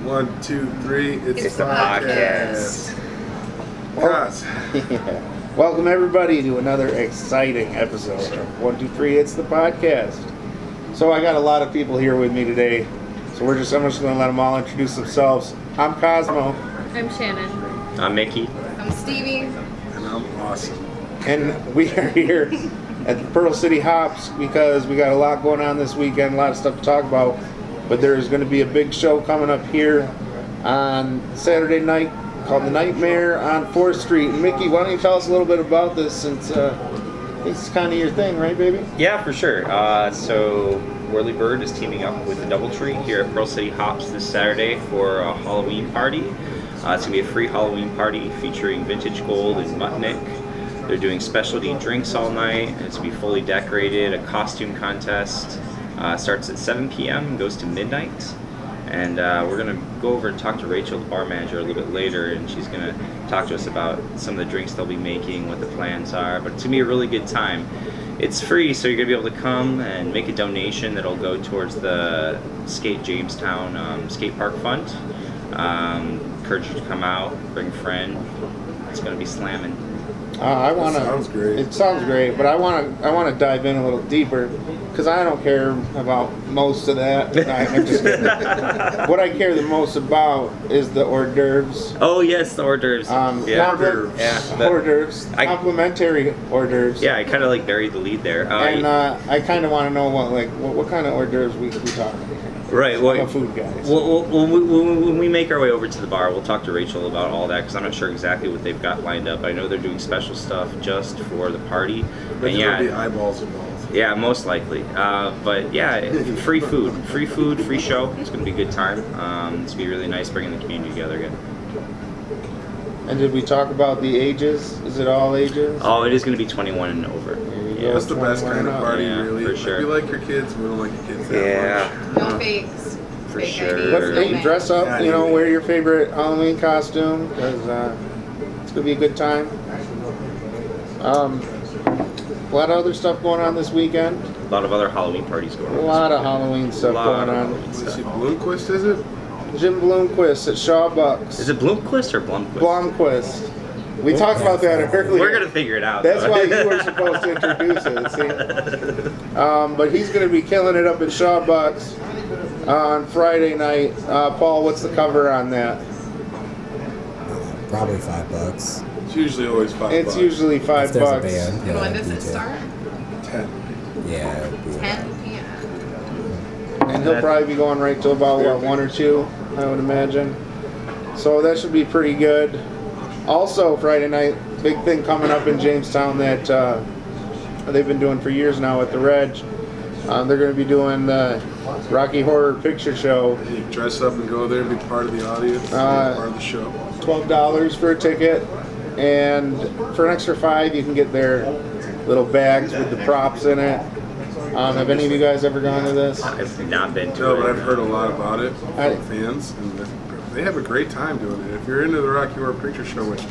1, 2, 3. It's the podcast. Yeah. Welcome everybody to another exciting episode of 1, 2, 3. It's the podcast. So I got a lot of people here with me today. So I'm just going to let them all introduce themselves. I'm Cosmo. I'm Shannon. I'm Miki. I'm Stevie. And I'm awesome. And we are here at the Pearl City Hops because we got a lot going on this weekend, a lot of stuff to talk about. But there's going to be a big show coming up here on Saturday night called The Nightmare on 4th Street. And Miki, why don't you tell us a little bit about this since it's kind of your thing, right, baby? Yeah, for sure. So Whirly Bird is teaming up with the Doubletree here at Pearl City Hops this Saturday for a Halloween party. It's going to be a free Halloween party featuring vintage gold and Muttnik. They're doing specialty drinks all night. It's going to be fully decorated, a costume contest. Starts at 7 p.m. and goes to midnight. And we're going to go over and talk to Rachel, the bar manager, a little bit later, and she's going to talk to us about some of the drinks they'll be making, what the plans are. But it's going to be a really good time. It's free, so you're going to be able to come and make a donation that'll go towards the Jamestown Skate Park Fund. Encourage you to come out, bring a friend. It's going to be slamming. Sounds great. It sounds great, but I want to dive in a little deeper because I don't care about most of that. I'm just kidding. What I care the most about is the hors d'oeuvres. Oh yes, the hors d'oeuvres. Hors d'oeuvres. Complimentary hors d'oeuvres. Yeah, I kind of like buried the lead there. I kind of want to know what kind of hors d'oeuvres we talking about. Right. Well, I'm a food guy. So. When we make our way over to the bar, we'll talk to Rachel about all that because I'm not sure exactly what they've got lined up. I know they're doing special stuff just for the party. But there'll be eyeballs involved. Yeah, most likely. But yeah, free food, free show. It's going to be a good time. It's going to be really nice bringing the community together again. And did we talk about the ages? Is it all ages? Oh, it is going to be 21 and over. Yeah, that's the best kind of party, really. For sure. If you like your kids, we don't like your kids that much. No fakes. For Fake sure. IDs, But no hey, men. dress up, Yeah, wear your favorite Halloween costume, because it's going to be a good time. A lot of other stuff going on this weekend. A lot of other Halloween parties going on. A lot of Halloween stuff going on. Let's see, Bloomquist, is it? Jim Bloomquist at Shawbucks. Is it Bloomquist or Blomquist? Blomquist. We talked about that earlier. We're going to figure it out. That's though. why you were supposed to introduce it, see? But he's going to be killing it up at Shawbucks on Friday night. Paul, what's the cover on that? Probably $5. It's usually always $5. It's usually $5. If there's a band, And when does it DJ. start? 10. Yeah. 10 p.m. And he'll probably be going right till about, 1 or 2, I would imagine. So that should be pretty good. Also, Friday night, big thing coming up in Jamestown that they've been doing for years now at the Reg. They're going to be doing the Rocky Horror Picture Show. You dress up and go there and be part of the audience, be part of the show. $12 for a ticket. And for an extra $5, you can get their little bags with the props in it. Have any of you guys ever gone to this? I've not been to No, it. but I've heard a lot about it from fans, and they have a great time doing it. If you're into the Rocky Horror Picture Show, which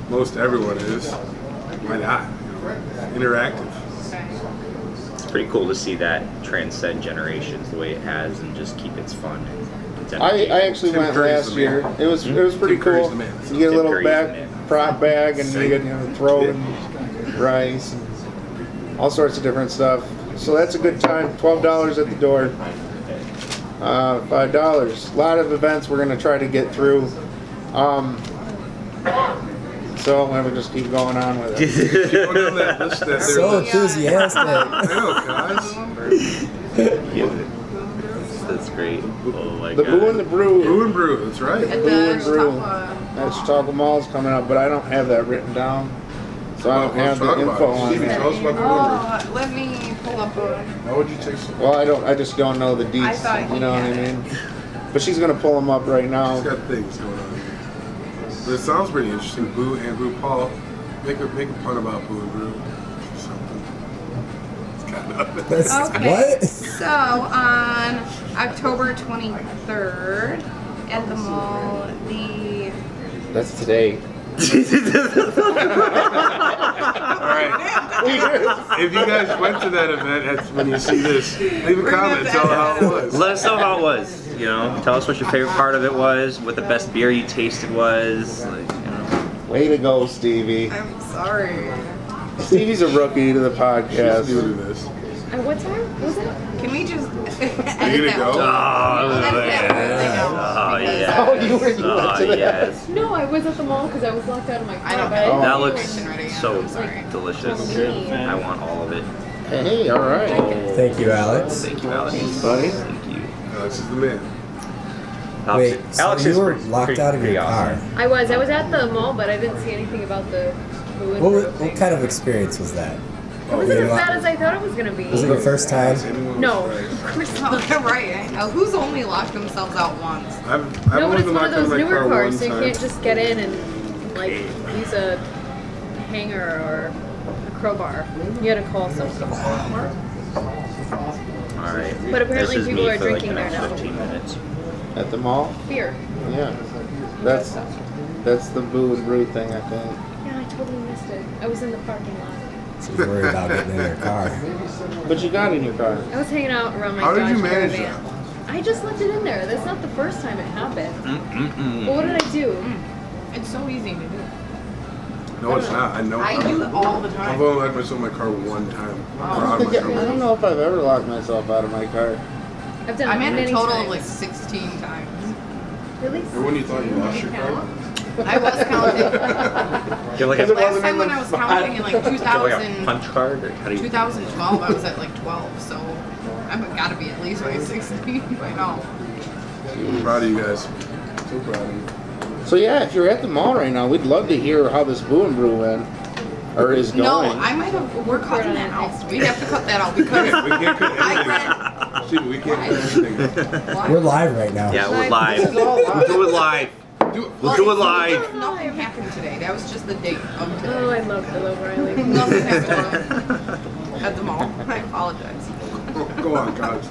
most everyone is, why not? Interactive. It's pretty cool to see that transcend generations the way it has and just keep its fun. I actually went last year. It was pretty cool. You get a little prop bag and you get throw and rice and all sorts of different stuff. So that's a good time. $12 at the door. $5. A lot of events we're going to try to get through. So I'm going to just keep going on with it. Keep going down that list that So enthusiastic. I know, guys. That's great. Oh my The god. Boo and the Brew. Boo and Brew, that's right. At Boo the and Brew. Chautauqua. That Chautauqua Mall is coming up, but I don't have that written down. So I don't have the info on Stevie, that. tell us about the Boo and Oh, let me pull up a... Brew. Why would you take some? Well, I just don't know the I deets, thought you know what I you had mean? But she's going to pull them up right She's now. got things going on here. But it sounds pretty interesting. Boo and Brew. Paul, make a pun about Boo and Brew. Something. It's kind of... Okay. What? So, on October 23rd at the mall, That's today. Alright. If you guys went to that event, when you see this, leave a comment and tell how it was. Let us know how it was. You know, tell us what your favorite part of it was, what the best beer you tasted was. Like, you know. Way to go, Stevie. I'm sorry. Stevie's a rookie to the She's podcast. new to this. At what time was it? Can we just Are you gonna go? Oh, yes. Oh, you went to that? Yes. No, I was at the mall because I was locked out of my car. I don't but know. didn't That see looks you. ready. so I'm sorry. delicious. Okay. I want all of it. Hey, all right. Thank you, Alex. Thank you, Alex. Buddy. Thank you. Alex is the man. Wait, so Alex you is were pretty- locked pretty- out of your pretty car. awesome. I was at the mall, but I didn't see anything about the food. What kind of experience was that? It wasn't you as lo- bad as I thought it was gonna be. Was it your first time? No. Oh, right. Who's only locked themselves out once? I've No, only but it's been one locked of out of those my newer car cars, one so you time. can't just get in and like use a hanger or a crowbar. You gotta call someone. All right. But apparently This is people me are for like drinking the there next now. 15 minutes. At the mall? Beer. Yeah. That's the boo and brew thing, I think. Yeah, I totally missed it. I was in the parking lot. She was worried about getting in your car. But you got in your car. I was hanging out around my How did you Dodge manage Caravan. I just left it in there. That's not the first time it happened. Mm-mm-mm. But what did I do? It's so easy to do. No, it's not. I know. I do it all the I've time. only locked myself in my car one time. I don't know if I've ever locked myself out of my car. I've done I'm it at a many total times. of like 16 times. Really? Or when you thought you lost your car? I was counting. Give like a, Because it Last wasn't time in when the I was counting in like give like a 2000, punch card? Or how do you... 2012, I was at like 12, so I've got to be at least like 16 by now. I'm proud of you guys. So proud of you. So yeah, if you're at the mall right now, we'd love to hear how this boo and brew went. Or is going. No, I might have. We're cutting that out. We have to cut that out because We can't cut I anything. Steve, we can't cut anything. read. We're live right now. Yeah, we're live. This is all We'll live. do it live. We'll do it live. Nothing happened today. That was just the date of today. Oh, I love Bill O'Reilly. Nothing happened at the mall. I apologize. Go on, guys.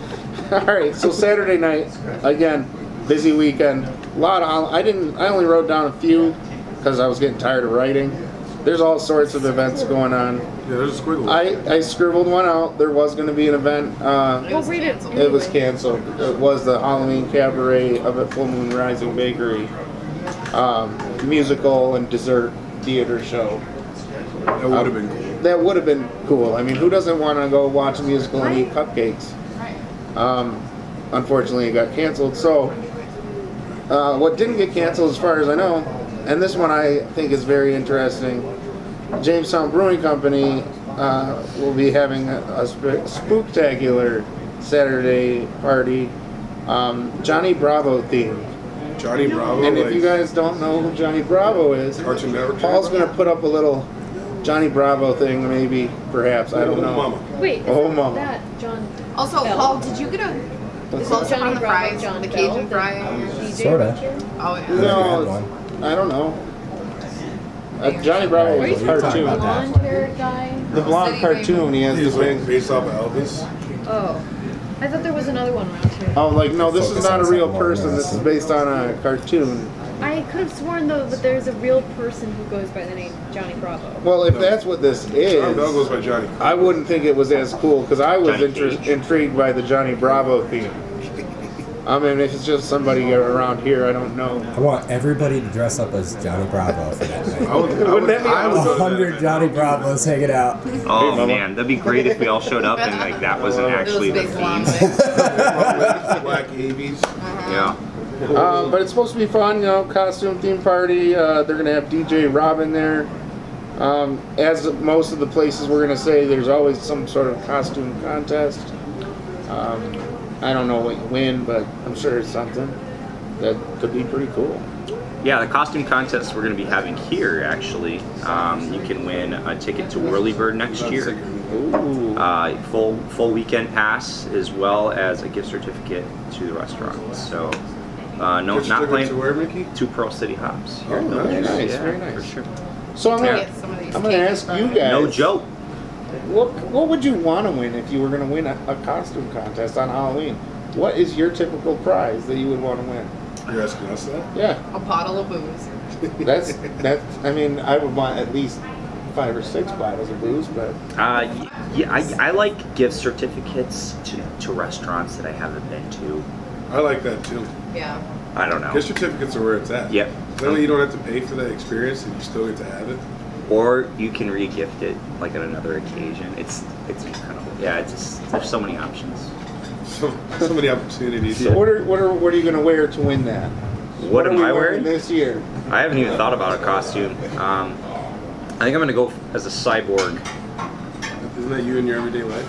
All right, so Saturday night, again, busy weekend. A lot of I only wrote down a few because I was getting tired of writing. There's all sorts of events going on. Yeah, there's a squiggle. I scribbled one out. There was going to be an event. Well, read it. It was anyway. canceled. It was the Halloween Cabaret up at Full Moon Rising Bakery. Musical and dessert theater show. That would have been cool. That would have been cool. I mean, who doesn't want to go watch a musical and eat cupcakes? Right. Unfortunately, it got canceled. So, what didn't get canceled, as far as I know, and this one I think is very interesting, Jamestown Brewing Company will be having a spooktacular Saturday party, Johnny Bravo themed. Johnny Bravo. And if like, you guys don't know who Johnny Bravo is, Cartoon Network. Paul's going to put up a little Johnny Bravo thing, maybe, perhaps, I don't know. Mama. Wait, Oh, isn't mama. that John? Also, Bell? Paul, did you get a close up on the Bravo, fries? John The Bell, Cajun the fries? DJ Sorta. around here? Oh, yeah. had No, one. I don't know. Johnny Bravo Are you was a talking cartoon. about the blonde-haired guy? The blonde City cartoon, he has He's the like big... based off of Elvis. Oh, I thought there was another one around here. Oh, like, no, this is Focus not a on real something more person. This is interesting. based on a cartoon. I could have sworn though that there's a real person who goes by the name Johnny Bravo. Well, if that's what this John Bell goes is, by Johnny. I wouldn't think it was as cool, because I was Johnny Cage. intrigued by the Johnny Bravo theme. I mean, if it's just somebody around here, I don't know. I want everybody to dress up as Johnny Bravo for that night. Wouldn't that be I would go to that 100 event. Johnny Bravos hanging out. Oh man, that'd be great if we all showed up and like that wasn't actually the Those big blonde theme. things. Black Avies. Yeah. But it's supposed to be fun, costume theme party. They're going to have DJ Robin there. As most of the places we're going to say, there's always some sort of costume contest. I don't know what you win, but I'm sure it's something that could be pretty cool. Yeah, the costume contest we're going to be having here actually. You can win a ticket to Whirlybird next year. Ooh. Full weekend pass as well as a gift certificate to the restaurant. So no, not playing To where, Miki? to Pearl City Hops. Oh, very nice, Yeah, very nice. for sure. So I'm Yeah. Get some of these gonna Cajun ask you fries. guys. No joke. What would you want to win if you were going to win a costume contest on Halloween? What is your typical prize that you would want to win? You're asking us that? Yeah, A bottle of booze. that's. I mean, I would want at least 5 or 6 bottles of booze, but Yeah, I like gift certificates to restaurants that I haven't been to. I like that too. Yeah. I don't know. Gift certificates are where it's at. Yep. That way you don't have to pay for that experience and you still get to have it. Or you can re-gift it like on another occasion. It's incredible. Yeah, it's just, there's so many options. So many opportunities. So- What are you gonna wear to win that? What are am we I wearing this year? I haven't even thought about a costume. I think I'm gonna go as a cyborg. Isn't that you in your everyday life?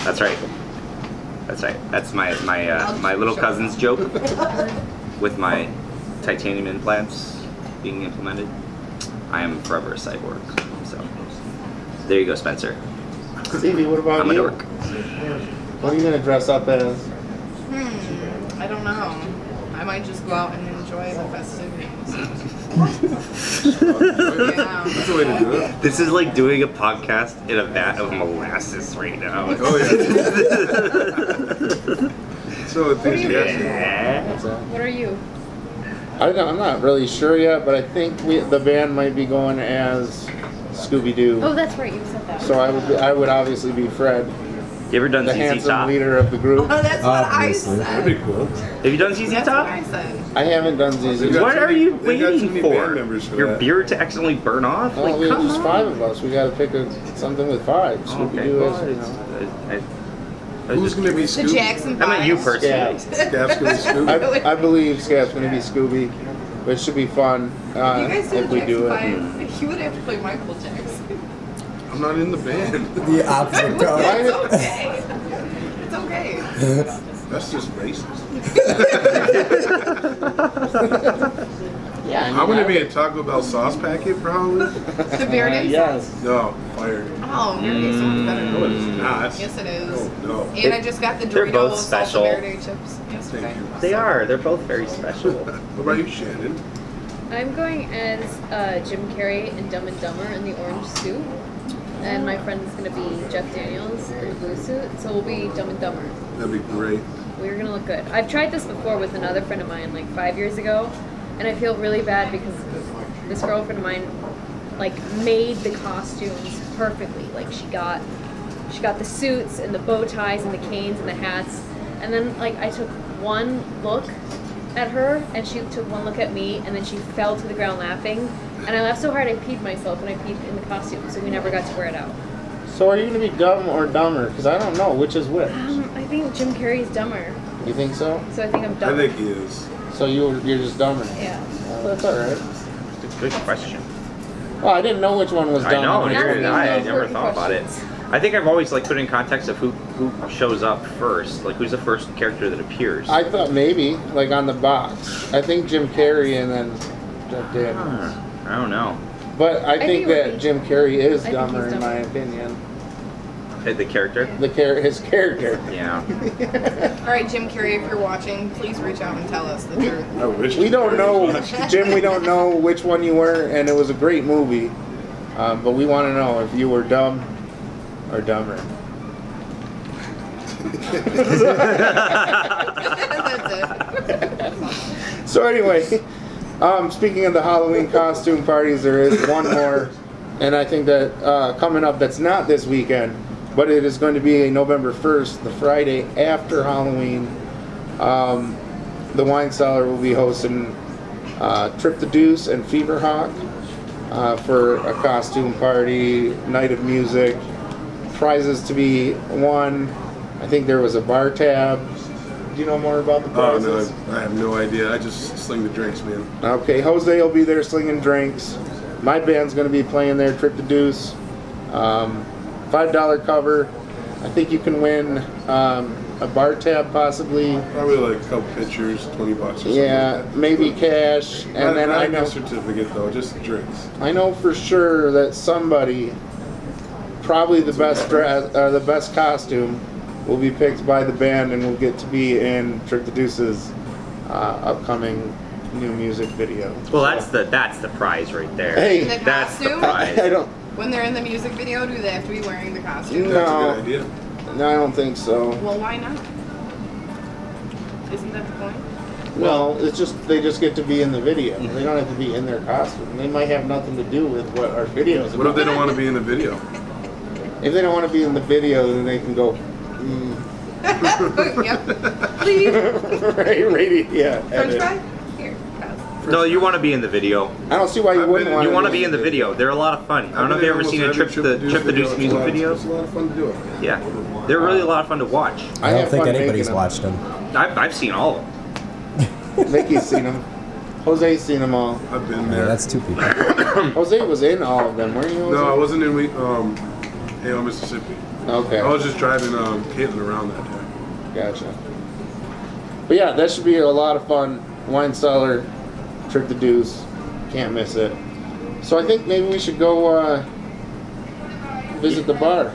That's right. That's right. That's my little cousin's joke with my titanium implants being implemented. I am forever a cyborg. So there you go, Spencer. Stevie, what about I'm a you? dork. What are you gonna dress up as? I don't know. I might just go out and enjoy the festivities. Yeah. That's the way to do it. This is like doing a podcast in a vat of molasses right now. Oh yeah. So enthusiastic. Yeah. What are you? I'm not really sure yet, but I think the band might be going as Scooby-Doo. Oh, that's right. You said that. So I would obviously be Fred, You ever done the ZZ handsome Top? leader of the group. Oh, that's what Obviously. I That'd said. be cool. Have you done ZZ That's Top? what I said. I haven't done ZZ. got What too are many- you they got too waiting many for? band members for Your that. beer to accidentally burn off? Well, Like, come there's on. 5 of us. We got to pick something with 5. Okay, Scooby-Doo well, is, you it's- know. Who's going to be The Scooby? Jackson I meant you Five. personally. Scap's going to be Scooby? I believe Scap's going to be Scooby, but it should be fun You guys did if we do Jackson it. 5. You would have to play Michael Jackson. I'm not in the band. The opposite color. It's okay. It's okay. That's just racist. Yeah, I'm going to be a Taco Bell sauce packet for Halloween. The Bear Day? Yes. No, fired. Oh, Bear Day so much better. No, it is not. Yes, it is. No. And I just got the They're both Doritos special. Salsa Verde chips yesterday. Thank you. They are. They're both very special. What about you, Shannon? I'm going as Jim Carrey in Dumb and Dumber in the orange suit. And my friend is going to be Jeff Daniels in the blue suit. So we'll be Dumb and Dumber. That'd be great. We're going to look good. I've tried this before with another friend of mine like 5 years ago. And I feel really bad because this girlfriend of mine like made the costumes perfectly. Like she got the suits and the bow ties and the canes and the hats. And then like I took one look at her and she took one look at me and then she fell to the ground laughing. And I laughed so hard I peed myself and I peed in the costume, so we never got to wear it out. So are you going to be dumb or dumber? Because I don't know which is which. I think Jim Carrey is dumber, You think so? so I think I'm I dumber. think he is. So you're just dumber. Yeah. Well, that's all right. It's a good question. Well, I didn't know which one was I dumb. know. and which That's one You're, the was I dumb. most never important thought about it. questions. I think I've always like put in context of who shows up first. Like who's the first character that appears. I thought maybe, like on the box. I think Jim Carrey and then Jeff Daniels. I don't know. But I think think it would that be- Jim Carrey is I think dumber he's in my dumber. opinion. The character. His character. Yeah. All right, Jim Carrey, if you're watching, please reach out and tell us the truth. I wish. We don't know, Jim. We don't know which one you were, and it was a great movie. But we want to know if you were dumb or dumber. That's it. So anyway, speaking of the Halloween costume parties, there is one more, and I think that coming up that's not this weekend, but it is going to be November 1st, the Friday after Halloween. The Wine Cellar will be hosting Trip to Deuce and Fever Hawk for a costume party, night of music, prizes to be won. I think there was a bar tab. Do you know more about the Oh prizes? no, I have no idea. I just sling the drinks, man. Okay, Jose will be there slinging drinks. My band's going to be playing there, Trip to Deuce. $5 cover. I think you can win a bar tab possibly. Probably like a couple pictures, $20 or something. Yeah, like that. maybe cash. And then not I a know, gift certificate though, just drinks. I know for sure that somebody, probably the best dress, the best costume, will be picked by the band and will get to be in Trip to Deuce's upcoming new music video. Well, that's the prize right there. Hey, The That's the costume? prize. I don't. When they're in the music video, do they have to be wearing the costume? No. That's a good idea. No, I don't think so. Well, why not? Isn't that the point? Well, it's just they just get to be in the video. They don't have to be in their costume. They might have nothing to do with what our videos What if about. they don't want to be in the video? If they don't want to be in the video, then they can go. Yep. Please. Right, yeah. French edit. fry? Here. Pass. No, you want to be in the video. I don't see why you wouldn't want You want to be in the video. They're a lot of fun. I don't know if you've ever seen a Trip the Deuce music video. It's a lot of fun to do it. Yeah, they're really a lot of fun to watch. I don't have think fun anybody's making watched them. I've seen all of them. them. Miki's seen them. Jose's seen them all. I've been Yeah, there. that's 2 people. Jose was in all of them, weren't you? No, I Jose? wasn't in Hale, Mississippi. Okay. I was just driving Caitlin around that day. Gotcha. But yeah, that should be a lot of fun. Wine Cellar, Trip the Deuce. Can't miss it. So I think maybe we should go visit the bar.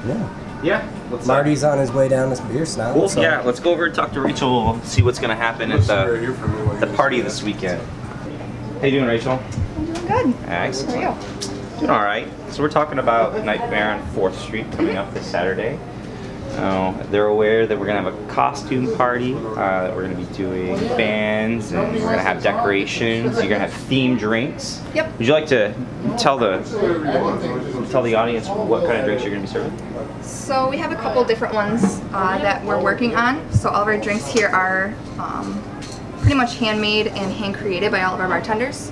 Yeah. Yeah. Let's Marty's on his way down this Beer Snob. Cool. So Yeah, let's go over and talk to Rachel. We'll see what's going to happen at Right here for me while the you party guys- this weekend. How you doing, Rachel? I'm doing good. Excellent. How are Doing all right. So we're talking about Nightmare on 4th Street coming up this Saturday. They're aware that we're going to have a costume party. We're going to be doing bands, and we're going to have decorations. You're going to have themed drinks. Yep. Would you like to tell the audience what kind of drinks you're going to be serving? So we have a couple different ones that we're working on. So all of our drinks here are pretty much handmade and hand created by all of our bartenders.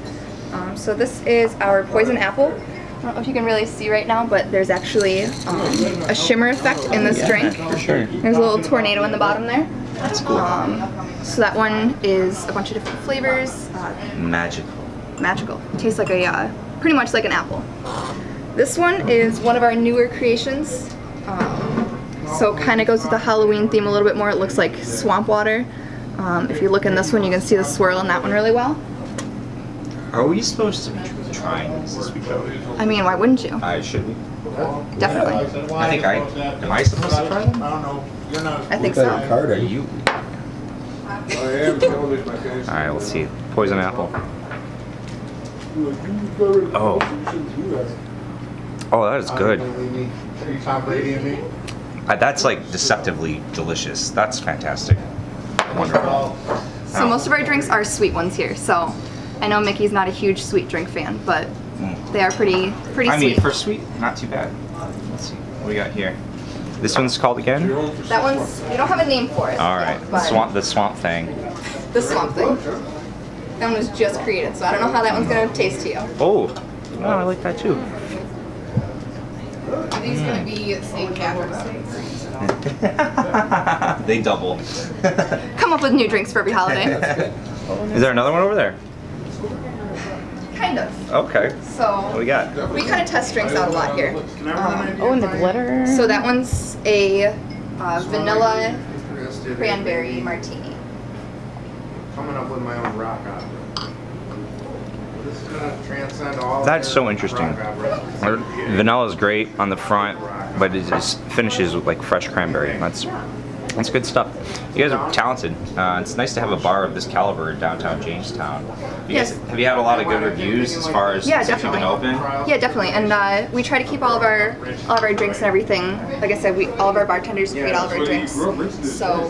So this is our poison apple. I don't know if you can really see right now, but there's actually a shimmer effect in this drink. For sure. There's a little tornado in the bottom there. That's cool. So that one is a bunch of different flavors. Magical. Magical. Tastes like a pretty much like an apple. This one is one of our newer creations. So kind of goes with the Halloween theme a little bit more. It looks like swamp water. If you look in this one, you can see the swirl in that one really well. Are we supposed to be trying this week though? I mean, why wouldn't you? Should we? Definitely. I think am I supposed to try them? I don't know. You're not. I think Better so. Carter. You. I am television, my face. All right, let's see. Poison apple. Oh. Oh, that is good. Tom Brady and me. That's like deceptively delicious. That's fantastic. Wonderful. So most of our drinks are sweet ones here. So I know Mickey's not a huge sweet drink fan, but they are pretty I mean, sweet. for sweet, not too bad. Let's see. What we got here? This one's called again? That one's, we don't have a name for it. All right. But The swamp thing. the swamp thing. That one was just created, so I don't know how that one's gonna taste to you. Oh, I like that too. Are these going to be St. Catherine's Day? They double. Come up with new drinks for every holiday. Is there another one over there? Kind of. Okay. So What we got? we kind of test drinks out a lot here. Oh, and the glitter. So that one's a vanilla cranberry martini. Coming up with my own rock opera. This is gonna transcend all. That's their so interesting. rock operas. Vanilla is great on the front, but it just finishes with like fresh cranberry. That's good stuff. You guys are talented. It's nice to have a bar of this caliber in downtown Jamestown. Have you had a lot of good reviews as far as Yeah, since you've been definitely. open? Yeah, definitely. And we try to keep all of our drinks and everything. Like I said, all of our bartenders create all of our drinks. So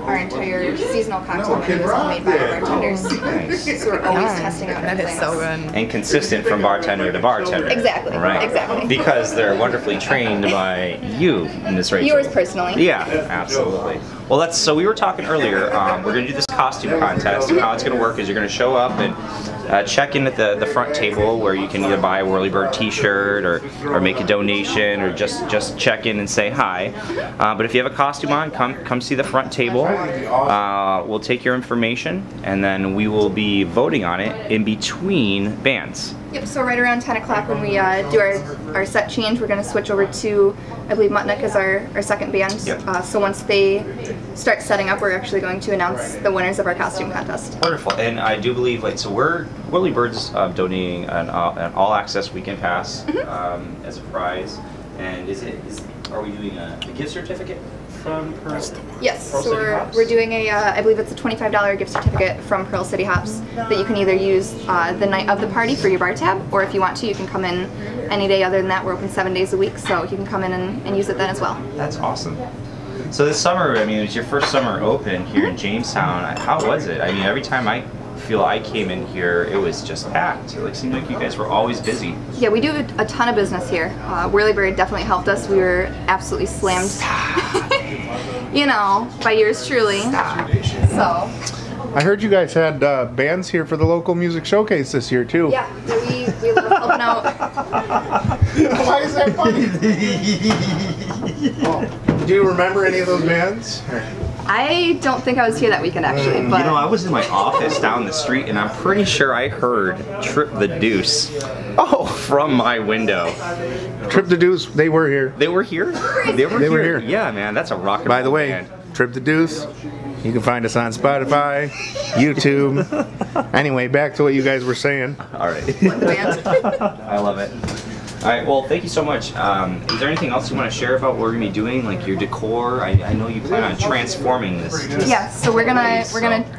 our entire seasonal cocktail menu is all made by our bartenders. Nice. So we're always testing out That new is things. so good. And consistent from bartender to bartender. Exactly, Right. exactly. Because they're wonderfully trained by you, Miss Rachel. Yours personally. Yeah, absolutely. Well, so we were talking earlier. We're going to do this costume contest, and how it's going to work is you're going to show up and check in at the front table where you can either buy a Whirlybird T-shirt or make a donation or just check in and say hi. But if you have a costume on, come see the front table. We'll take your information, and then we will be voting on it in between bands. Yep, so right around 10 o'clock when we do our set change, we're going to switch over to, I believe, Mutnik is our second band. Yep. So once they start setting up, we're actually going to announce the winners of our costume contest. Wonderful, and I do believe, so we're Whirlybird's donating an all-access weekend pass as a prize, and are we doing a gift certificate from Pearl? Yes, Pearl so City Hops? we're doing I believe it's a $25 gift certificate from Pearl City Hops that you can either use the night of the party for your bar tab, or if you want to, you can come in any day other than that. We're open 7 days a week, so you can come in and use it then as well. That's awesome. So this summer, I mean, it was your first summer open here in Jamestown. How was it? I mean, every time I came in here, it was just packed. It seemed like you guys were always busy. Yeah, we do a ton of business here. Whirlybird definitely helped us. We were absolutely slammed. you know, by yours truly. So. I heard you guys had bands here for the local music showcase this year too. Yeah, we love helping out. Why is that funny? Do you remember any of those bands? I don't think I was here that weekend actually, but You know, I was in my office down the street, and I'm pretty sure I heard Trip the Deuce from my window. Trip the Deuce, they were here. They were here? They were here. Yeah, man, that's a rock and By the roll way, band. Trip the Deuce, you can find us on Spotify, YouTube. Anyway, back to what you guys were saying. All right. I love it. All right, well, thank you so much. Is there anything else you want to share about what we're gonna be doing, like your decor? I know you plan on transforming this. yeah, so we're gonna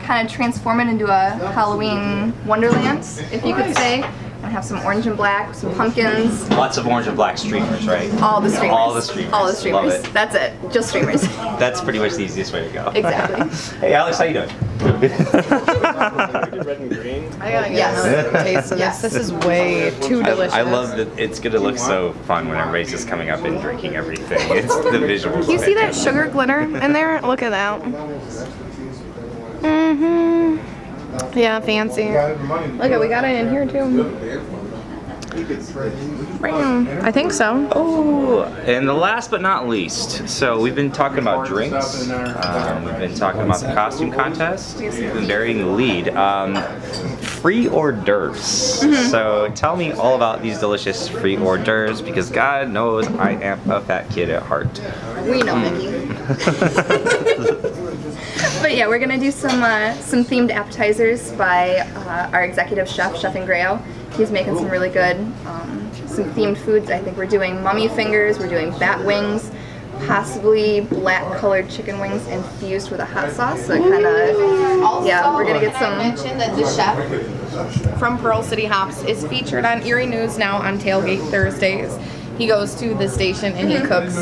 kind of transform it into a Halloween wonderland, if you could say. We're gonna have some orange and black, some pumpkins. Lots of orange and black streamers, right? All the streamers. All the streamers. All the streamers. Love it. That's it. Just streamers. That's pretty much the easiest way to go. Exactly. Hey, Alex, how you doing? Red and green. I gotta get Yes. another taste of Yes. this. This is way too delicious. I love that it's gonna look so fun when everybody's just coming up and drinking everything. It's the visuals. You see that sugar glitter in there? Look at that. Mm-hmm. Yeah, fancy. Look at, we got it in here too. I think so. Oh, and the last but not least, so we've been talking about drinks. We've been talking about the costume contest. We've been burying the lead. Free hors d'oeuvres. So tell me all about these delicious free hors d'oeuvres, because God knows I am a fat kid at heart. We know, Miki. But yeah, we're gonna do some themed appetizers by our executive chef, Chef Ingrao. He's making some really good, some themed foods. I think we're doing mummy fingers, we're doing bat wings, possibly black colored chicken wings infused with a hot sauce. So it kind of, yeah, we're gonna get some. I mentioned that the chef from Pearl City Hops is featured on Erie News now on Tailgate Thursdays. He goes to the station and he cooks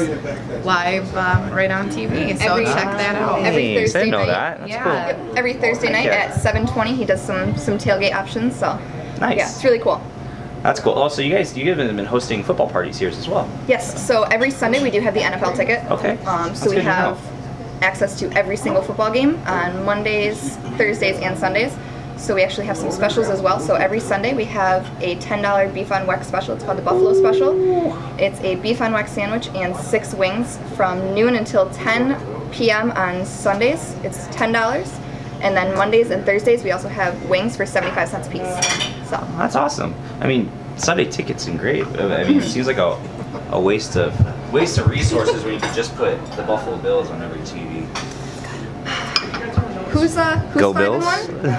live right on TV. So check that out. Every Nice. Thursday I didn't know night. that. That's Yeah. cool. Every Thursday night at 7:20, he does some tailgate options. So Nice. yeah, it's really cool. That's cool. Also, you guys have been hosting football parties here as well. Yes, so every Sunday we do have the NFL ticket. Okay. So That's we good to have know. access to every single football game on Mondays, Thursdays, and Sundays. So we actually have some specials as well. So every Sunday we have a $10 beef on weck special. It's called the Buffalo Special. It's a beef on weck sandwich and 6 wings from noon until 10 p.m. on Sundays. It's $10. And then Mondays and Thursdays we also have wings for 75 cents a piece. So That's awesome. I mean, Sunday tickets and great. I mean, it seems like a waste of resources when you could just put the Buffalo Bills on every TV. who's Go 5-1? Bills.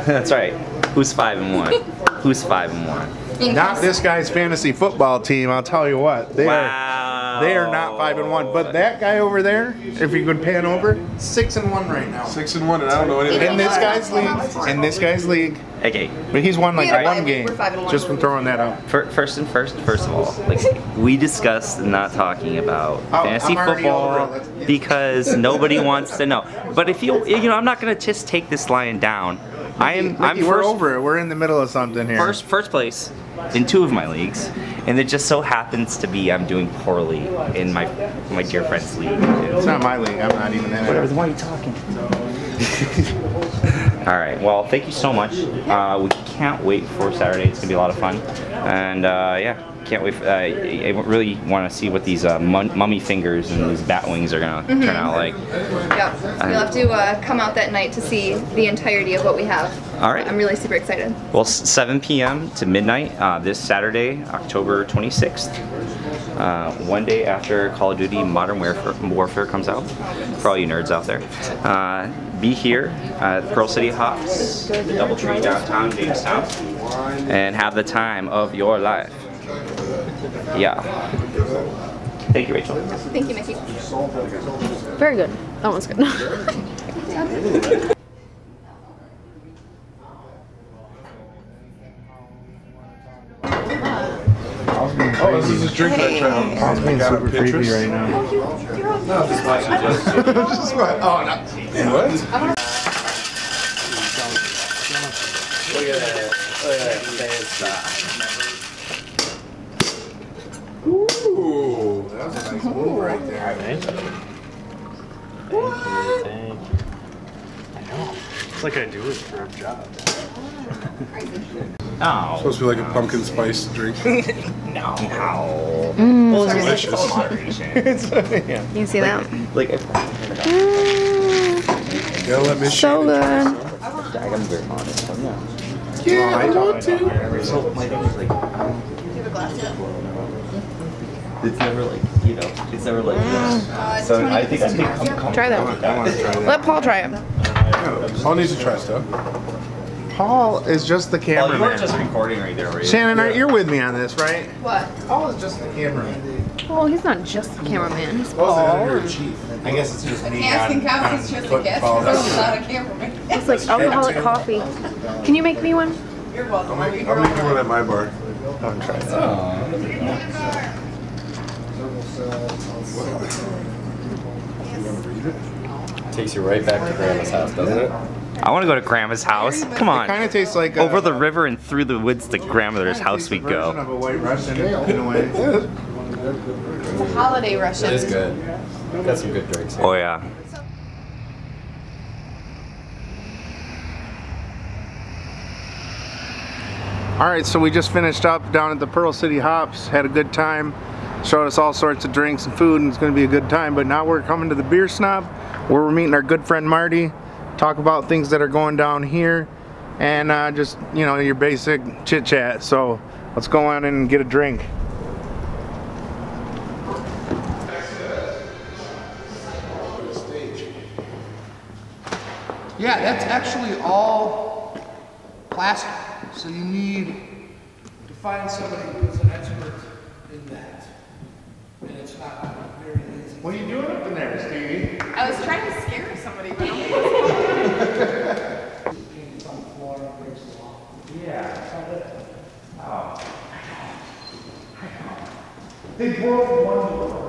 That's right. Who's 5-1? Who's 5-1? Not this guy's fantasy football team, I'll tell you what. They are not 5-1. But that guy over there, if you could pan over, 6-1 right now. 6-1, and I don't know anything. In this guy's league. Okay. But he's won like Yeah, one game. we're 5-1. Just from throwing that out. First of all, like we discussed not talking about fantasy I'm already over football it. because nobody wants to know. But if you know, I'm not gonna just take this lying down. I'm Mickey, we're over it. We're in the middle of something here. first place in 2 of my leagues, and it just so happens to be I'm doing poorly in my dear friend's league. It's not my league. I'm not even in it. Whatever. Then why are you talking? All right. Well, thank you so much. We can't wait for Saturday. It's gonna be a lot of fun, and yeah, can't wait. I really want to see what these mummy fingers and these bat wings are gonna turn out like. Yeah, you'll have to come out that night to see the entirety of what we have. All right. I'm really super excited. Well, 7 p.m. to midnight this Saturday, October 26th. One day after Call of Duty Modern Warfare comes out, for all you nerds out there. Be here at Pearl City Hops, the Doubletree downtown Jamestown, and have the time of your life. Yeah. Thank you, Rachel. Thank you, Mickey. Very good. That one's good. Oh, this is a drink that I tried on. I was being Got super a creepy Pinterest? right now. No, just what? Oh, no. What? Look at that. Look at that. Ooh, that was a nice move right there. What? Thank you. I know. It's like I do it for a job. Oh. Supposed to be like a pumpkin spice drink. No. Well, it's delicious. Yeah. You see that? Like, Gotta let Miss So Shannon good. I'm very honest. Yeah, I want to. So my thing is like, it's never like, you know, it's never like this. So I think I'm Try that. I want to try that. Let Paul try it. Paul needs to try stuff. Paul is just the Well, you cameraman. weren't just recording right there, were you? Shannon, you're with me on this, right? What? Paul is just the cameraman. Well, he's not just the cameraman. He's Paul's the Paul. editor-in-chief. I guess it's just me. Casting couch is just a guest. It's not a cameraman. It's like alcoholic coffee. Can you make me one? You're welcome. I'll make you one at my bar. I'm trying that. Takes you right back to Grandma's house, doesn't it? I want to go to Grandma's house. Come on. Kind of tastes like Over the river and through the woods to grandmother's house we version go. of a White Russian in a way. It's a holiday Russian. It is good. Got some good drinks here. Oh yeah. All right, so we just finished up down at the Pearl City Hops, had a good time, showed us all sorts of drinks and food, and it's gonna be a good time. But now we're coming to the Beer Snob, where we're meeting our good friend Marty, talk about things that are going down here, and just, you know, your basic chit chat. So let's go on and get a drink. Yeah, that's actually all plastic. So you need to find somebody who's an expert in that. And it's not very easy. What are you doing up in there, Stevie? I was trying to scare somebody, but They broke one door.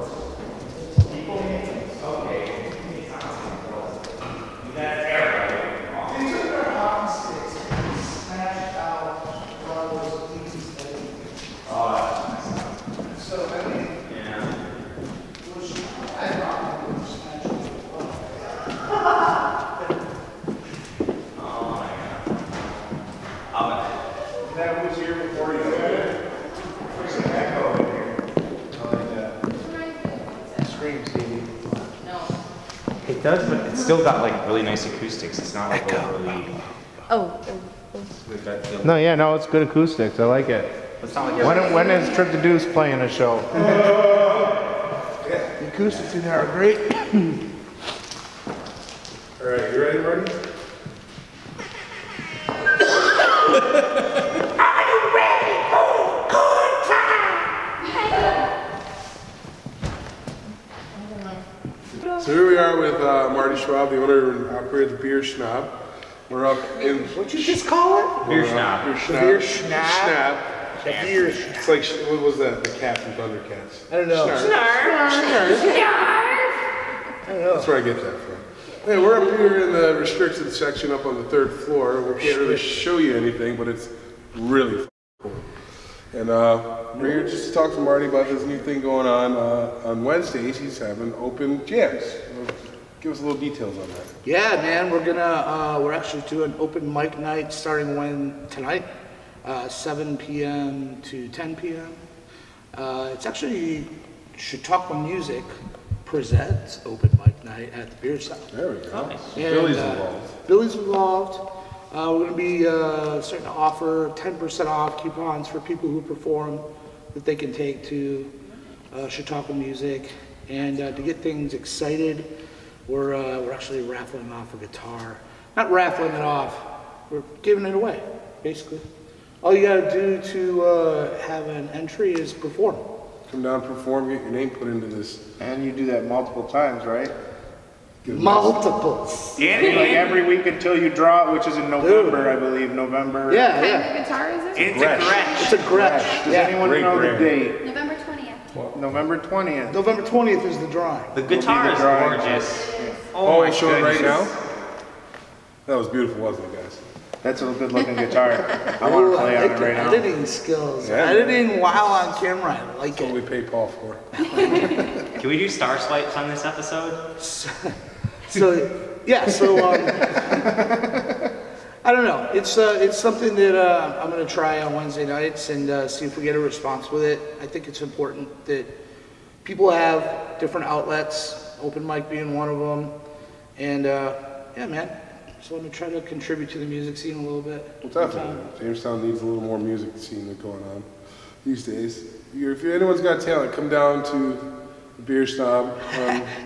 That was here before you. There's an echo in here. I like that. Scream, Stevie. It does, but it's still got like really nice acoustics. It's not like overly. Oh. No, yeah, no, it's good acoustics. I like it. It's not like When is Trip to Deuce playing a show? The acoustics in there are great. All right, you ready, Marty? So here we are with Marty Schwab, the owner and operator of the Beer Snob. We're up in What'd you just call it? Beer Snob. Beer Snob. Beer Snob? Schnapp. The beer. It's like, what was that? The cat from Thundercats. I don't know. That's where I get that from. Hey, we're up here in the restricted section up on the 3rd floor. We can't really show you anything, but it's really cool. And we're here just to talk to Marty about this new thing going on Wednesdays. He's having open jams. Give us a little details on that. Yeah, man, we're actually doing open mic night starting tonight, 7 p.m. to 10 p.m. It's actually Chautauqua Music presents open mic night at the Beer Snob. There we go. Nice. Billy's involved. Billy's involved. We're going to be starting to offer 10% off coupons for people who perform that they can take to Chautauqua Music. And to get things excited, we're actually raffling off a guitar. Not raffling it off, we're giving it away, basically. All you got to do to have an entry is perform. Come down, perform, get your name put into this. And you do that multiple times, right? Multiples. Like every week until you draw it, which is in November, I believe. November. Yeah, what kind yeah. of guitar is it? It's a Gretsch. It's a Gretsch. Does Yeah. anyone Great know brand. the date? November 20th. November 20th. November 20th is the drawing. The guitar is drawing. gorgeous. Oh, my show it right goodness. now? That was beautiful, wasn't it, guys? That's a good looking guitar. I want to play on it right now. Editing skills. Yeah. Editing while on camera. I like That's what we it. pay Paul for. Can we do star swipes on this episode? So, yeah, so I don't know. It's something that I'm going to try on Wednesday nights and see if we get a response with it. I think it's important that people have different outlets, open mic being one of them. And yeah, man. So let me try to contribute to the music scene a little bit. Well, definitely. Jamestown needs a little more music scene going on these days. If anyone's got talent, come down to the Beer Snob.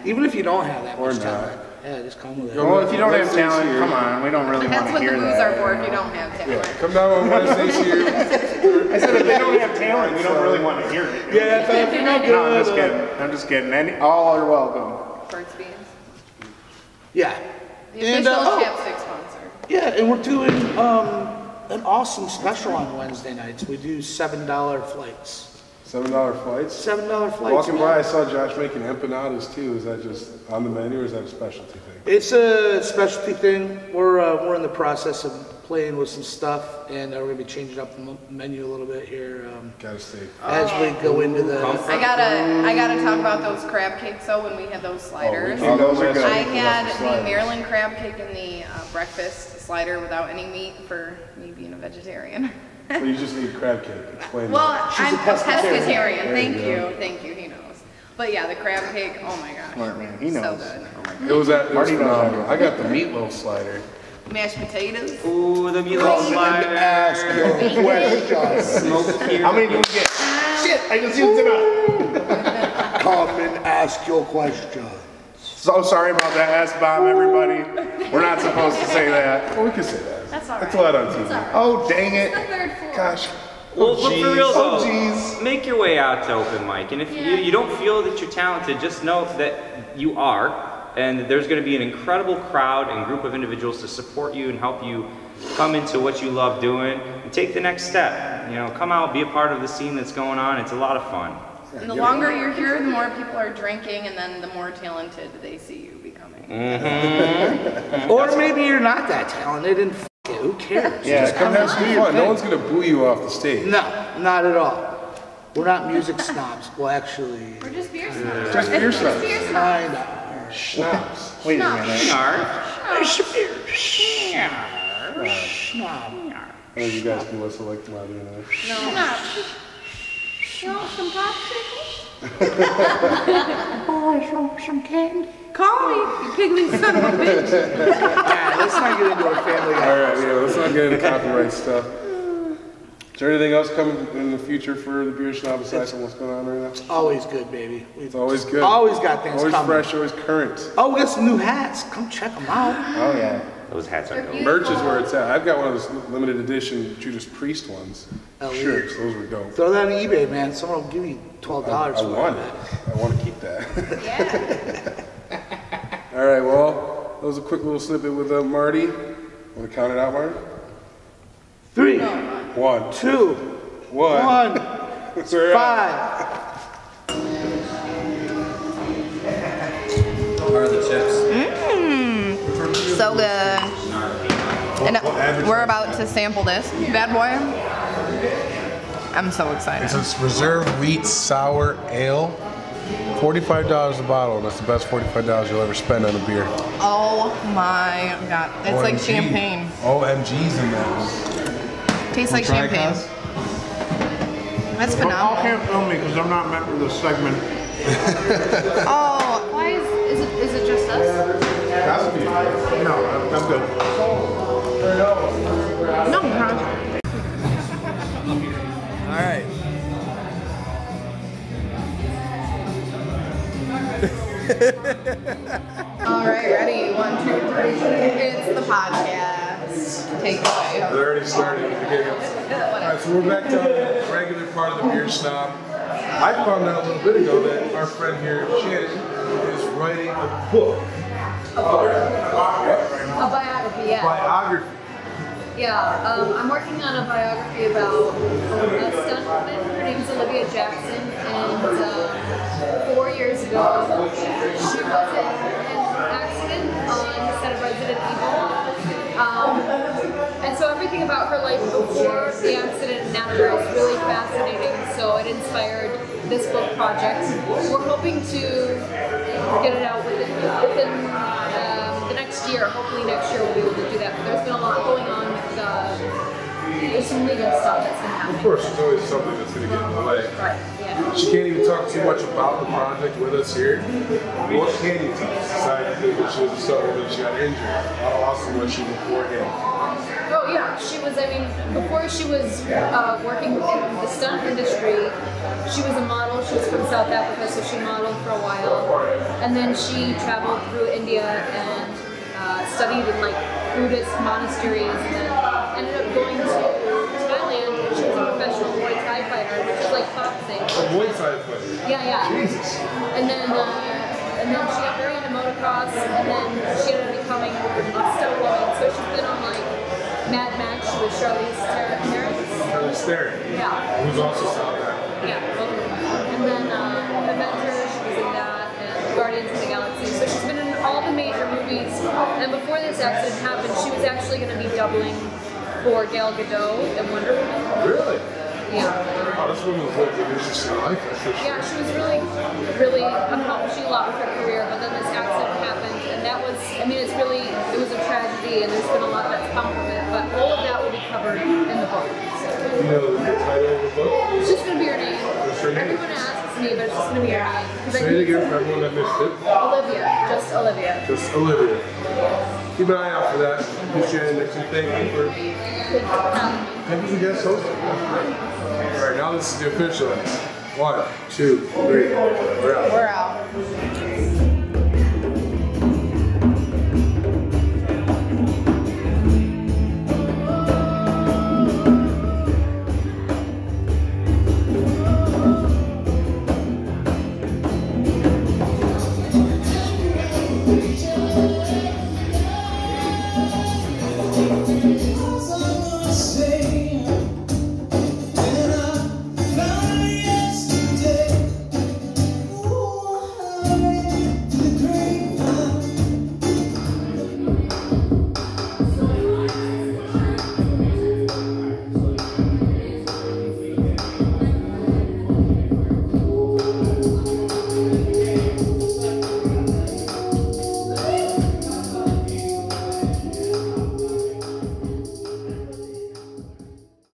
Even if you don't have that or much not. talent. Yeah, just come with it. Well, if you don't have talent, come on. We don't really want That's to what the hear booze that. are for if you don't have talent. Yeah, come down on Wednesdays here. I said if they don't have talent, we don't really want to hear it. Yeah, if you're not good. No, I'm just kidding. I'm just kidding. All are welcome. Birds beans. Yeah. The official chapstick sponsor. Yeah, and we're doing an awesome special on Wednesday nights. We do $7 flights. $7 flights? $7 flights. Walking by, I saw Josh making empanadas too. Is that just on the menu or is that a specialty thing? It's a specialty thing. We're in the process of playing with some stuff, and we're gonna be changing up the menu a little bit here. Gotta stay. As we go into the. I gotta talk about those crab cakes though. When we had those sliders, those are good. I had the Maryland crab cake and the breakfast slider without any meat for me being a vegetarian. So you just need crab cake. Explain Well, that. I'm a pescatarian. Thank you. Thank you. He knows. But yeah, the crab cake. Oh my gosh, Smart man. He knows. so good. Oh my It was Marty knows phenomenal. I got the meatloaf slider. Mashed potatoes. Ooh, the meatloaf slider. Ask your question. Smoked here. How many do we get? Shit, I just used it up. Come and ask your question. So sorry about that S-bomb, everybody. We're not supposed to say that. Well, we can say that. That's all right. That's a lot on TV. It's all right. Oh, dang it. The third floor. Gosh. Well, but for real though, jeez. make your way out to open mic. And if you don't feel that you're talented, just know that you are. And there's going to be an incredible crowd and group of individuals to support you and help you come into what you love doing and take the next step. You know, come out, be a part of the scene that's going on. It's a lot of fun. And the longer you're here, the more people are drinking, and then the more talented they see you becoming. Or maybe you're not that talented and f it, who cares? Yeah, Just come have some fun. No one's gonna boo you off the stage. No, not at all. We're not music snobs. Well, actually, We're just beer snobs. Just beer snobs. kind of. Schnapps. Wait a minute. Snob. I know you guys can whistle like Marty and I. No. You want some popsicles? Some candy. Call me, you pigly son of a bitch. Yeah, let's not get into our family. All right, yeah, let's not get into copyright stuff. Is there anything else coming in the future for the Beer Snob aside from what's going on right now? It's always good, baby. It's always good. Always got things always coming. fresh, always current. Oh, we got some new hats. Come check them out. Oh, yeah. Those hats are dope. Merch is where it's at. I've got one of those limited edition Judas Priest ones. Shirts, those were dope. Throw that on eBay, man. Someone will give you $12 I for want that. it. I want to keep that. Yeah. All right, well, that was a quick little snippet with Marty. Want to count it out, Marty? 3, 1, 2, 1. 1, Sorry. 5. How are the chips? So good. And we're about to sample this bad boy. I'm so excited. It's a reserve wheat sour ale. $45 a bottle, and that's the best $45 you'll ever spend on a beer. Oh my god. It's like OMG. champagne. OMG's in that. Tastes like Try, champagne. Cos? That's Y'all phenomenal. can't film me because I'm not meant for this segment. Oh, Why is it just us? No, I'm good. no, God. All right. All right, ready? 1, 2, 3. It's the podcast. Take it away. It already started. Alright, so we're back to the regular part of the Beer Snob. I found out a little bit ago that our friend here, Shannon, is writing a book. A biography, yeah. Biography. Yeah, I'm working on a biography about a stuntwoman. Her name's Olivia Jackson, and 4 years ago, she was in an accident on the set of Resident Evil. And so everything about her life before the accident and after is really fascinating, so it inspired this book project. We're hoping to get it out within next year, hopefully next year we'll be able to do that. But there's been a lot going on with there's some legal stuff that's been happening. Of course, there's always something that's going to get in the way. Right, yeah. She can't even talk too much about the project with us here. What can you tell us? Besides the thing that she was a sub when she got injured. How awesome was she beforehand? Oh yeah, she was, I mean, before she was working in the stunt industry, she was a model. She was from South Africa, so she modeled for a while. And then she traveled through India and studied in like Buddhist monasteries, and then ended up going to Thailand. She was a professional Muay Thai fighter, which is like boxing. A Muay Thai fighter? Yeah, yeah. Jesus. And then she got very into motocross, and then she ended up becoming a stunt woman. So she's been on like Mad Max. She was Charlize Theron. Yeah. Who's also South Africa. Yeah, both of them. And then Avengers, she was in that, and Guardians of the Galaxy. So she's been in all the major movies. And before this accident happened, she was actually going to be doubling for Gal Gadot in Wonder Woman. Really? Yeah. Oh, this woman was living an interesting life, that's for sure. Yeah, she was really accomplishing a lot with her career, but then this accident happened, and that was, I mean, it was a tragedy, and there's been a lot that's come from it, but all of that will be covered in the book. You know the title of the book? It's just going to be her name. What's her name? Everyone asks me, but it's just going to be her name. Say it again for everyone that missed it. Olivia. Just Olivia. Just Olivia. Keep an eye out for that. Shannon, Nixon, thank you for guest hosting. Alright, now this is the official. 1, 2, 3. We're out. We're out.